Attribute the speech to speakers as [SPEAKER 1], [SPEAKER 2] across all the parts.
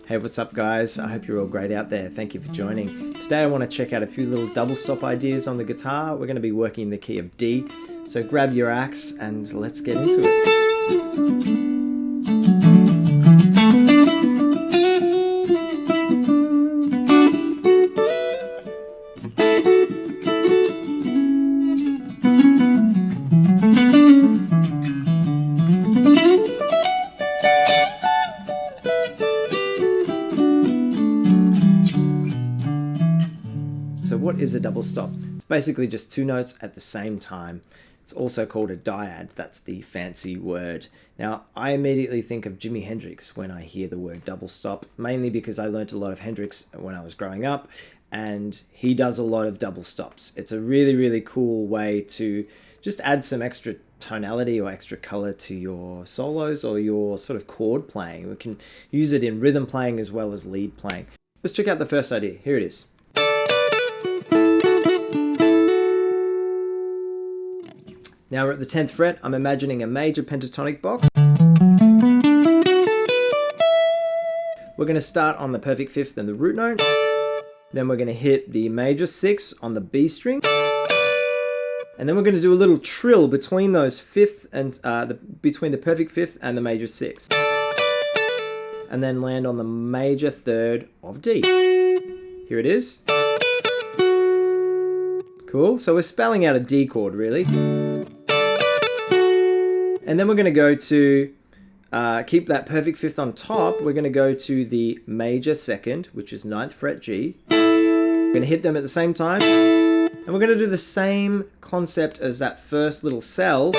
[SPEAKER 1] Hey, what's up guys? I hope you're all great out there. Thank you for joining. Today I want to check out a few little double stop ideas on the guitar. We're going to be working in the key of D. So grab your axe and let's get into it. So what is a double stop? It's basically just two notes at the same time. It's also called a dyad. That's the fancy word. Now, I immediately think of Jimi Hendrix when I hear the word double stop, mainly because I learned a lot of Hendrix when I was growing up, and he does a lot of double stops. It's a really, really cool way to just add some extra tonality or extra color to your solos or your sort of chord playing. We can use it in rhythm playing as well as lead playing. Let's check out the first idea. Here it is. Now we're at the 10th fret. I'm imagining a major pentatonic box. We're going to start on the perfect fifth and the root note. Then we're going to hit the major 6 on the B string. And then we're going to do a little trill between those fifth and between the perfect fifth and the major 6. And then land on the major 3rd of D. Here it is. Cool. So we're spelling out a D chord really. And then we're going to go to, keep that perfect fifth on top, we're going to go to the major 2nd, which is 9th fret G. We're going to hit them at the same time. And we're going to do the same concept as that first little cell,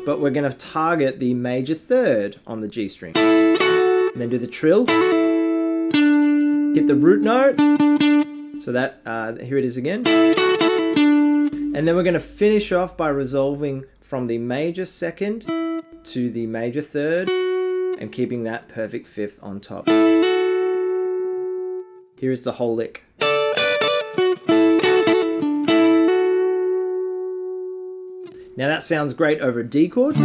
[SPEAKER 1] but we're going to target the major 3rd on the G string. And then do the trill. Hit the root note. So that, here it is again. And then we're going to finish off by resolving from the major 2nd to the major 3rd and keeping that perfect fifth on top. Here is the whole lick. Now that sounds great over a D chord.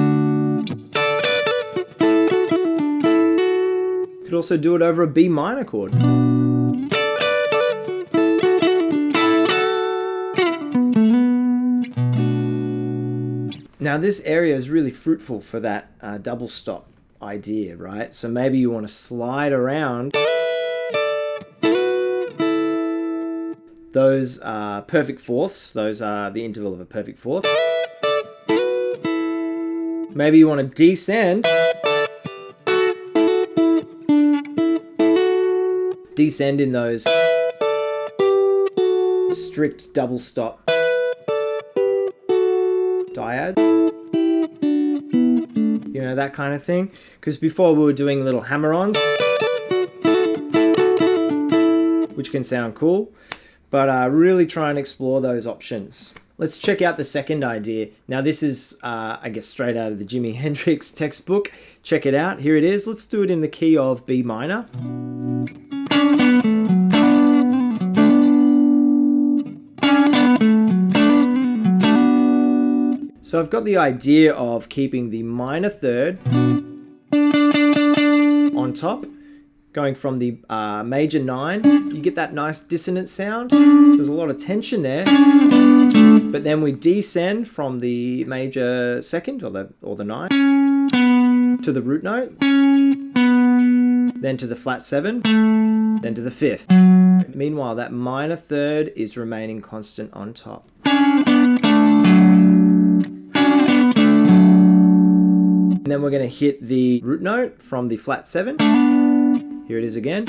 [SPEAKER 1] Could also do it over a B minor chord. Now this area is really fruitful for that double stop idea, right? So maybe you want to slide around those perfect fourths. Those are the interval of a perfect fourth. Maybe you want to descend in those strict double stop dyad, you know, that kind of thing. Because before we were doing little hammer-ons, which can sound cool, but really try and explore those options. Let's check out the second idea. Now this is, I guess, straight out of the Jimi Hendrix textbook. Check it out. Here it is. Let's do it in the key of B minor. So I've got the idea of keeping the minor 3rd on top, going from the major 9. You get that nice dissonant sound. So there's a lot of tension there. But then we descend from the major 2nd or the 9 to the root note, then to the flat 7, then to the 5th. Meanwhile, that minor 3rd is remaining constant on top. And then we're going to hit the root note from the flat 7. Here it is again.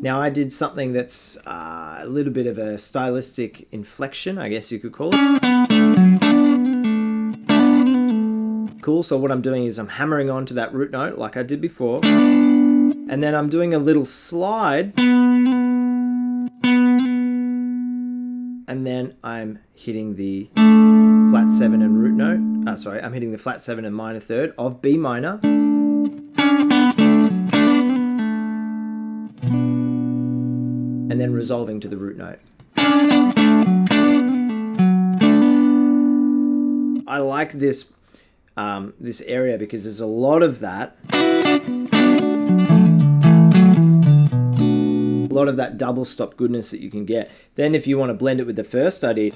[SPEAKER 1] Now I did something that's a little bit of a stylistic inflection, I guess you could call it. Cool, so what I'm doing is I'm hammering onto that root note like I did before. And then I'm doing a little slide. And then I'm hitting the flat 7 and root note. I'm hitting the flat 7 and minor 3rd of B minor. And then resolving to the root note. I like this this area because there's a lot of that lot of that double stop goodness that you can get. Then if you want to blend it with the first idea,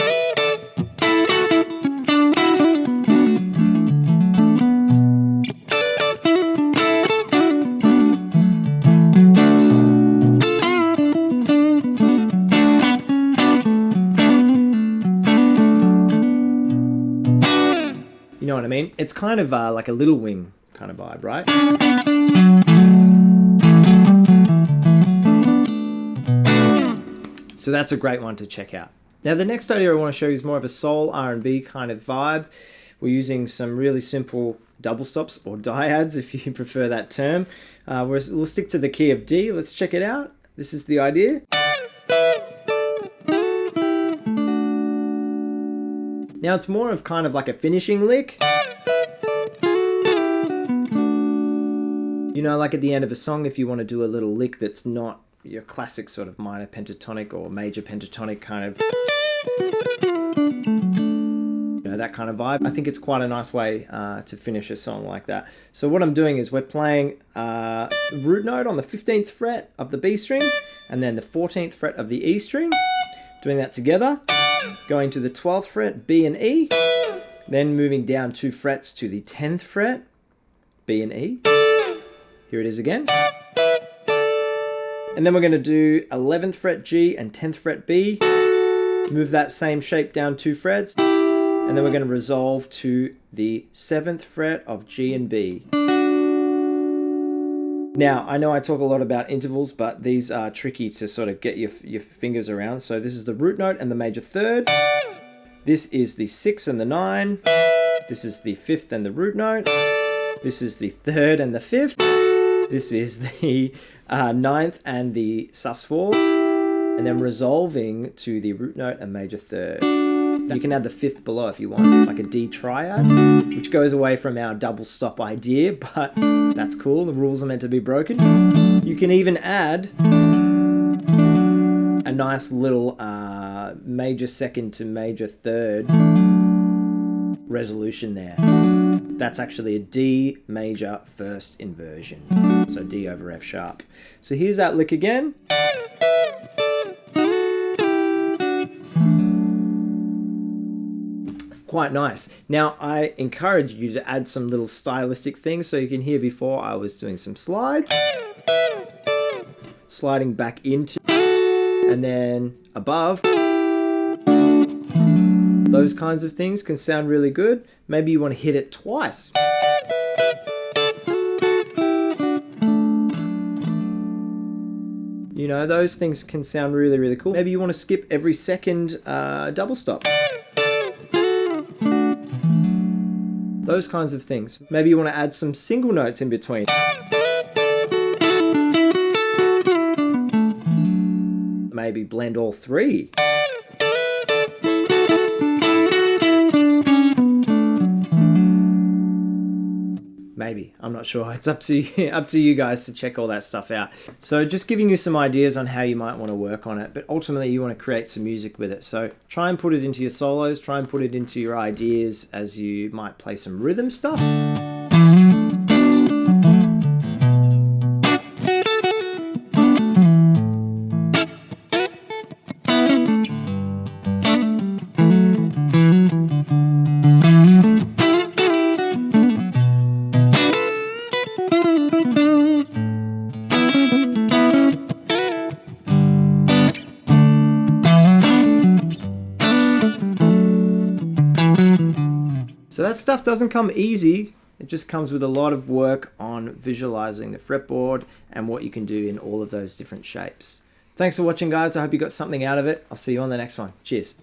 [SPEAKER 1] you know what I mean? It's kind of like a Little Wing kind of vibe, right? So that's a great one to check out. Now the next idea I want to show you is more of a soul R&B kind of vibe. We're using some really simple double stops or dyads if you prefer that term. We'll stick to the key of D. Let's check it out. This is the idea. Now it's more of kind of like a finishing lick. You know, like at the end of a song, if you want to do a little lick that's not your classic sort of minor pentatonic or major pentatonic kind of, you know, that kind of vibe. I think it's quite a nice way to finish a song like that. So what I'm doing is we're playing root note on the 15th fret of the B string and then the 14th fret of the E string, doing that together, going to the 12th fret, B and E, then moving down 2 frets to the 10th fret, B and E. Here it is again. And then we're going to do 11th fret G and 10th fret B, move that same shape down 2 frets, and then we're going to resolve to the 7th fret of G and B. Now, I know I talk a lot about intervals, but these are tricky to sort of get your fingers around. So this is the root note and the major third. This is the 6 and the 9. This is the 5th and the root note. This is the 3rd and the 5th. This is the 9th and the sus4. And then resolving to the root note and major third. You can add the 5th below if you want, like a D triad, which goes away from our double stop idea, but that's cool. The rules are meant to be broken. You can even add a nice little major second to major third resolution there. That's actually a D major first inversion. So D over F sharp. So here's that lick again. Quite nice. Now I encourage you to add some little stylistic things. So you can hear before I was doing some slides, sliding back into, and then above. Those kinds of things can sound really good. Maybe you want to hit it twice. You know, those things can sound really, really cool. Maybe you want to skip every second double stop. Those kinds of things. Maybe you want to add some single notes in between. Maybe blend all three. Maybe, I'm not sure. It's up to you guys to check all that stuff out. So just giving you some ideas on how you might want to work on it, but ultimately you want to create some music with it. So try and put it into your solos, try and put it into your ideas as you might play some rhythm stuff. So that stuff doesn't come easy. It just comes with a lot of work on visualizing the fretboard and what you can do in all of those different shapes. Thanks for watching, guys. I hope you got something out of it. I'll see you on the next one. Cheers.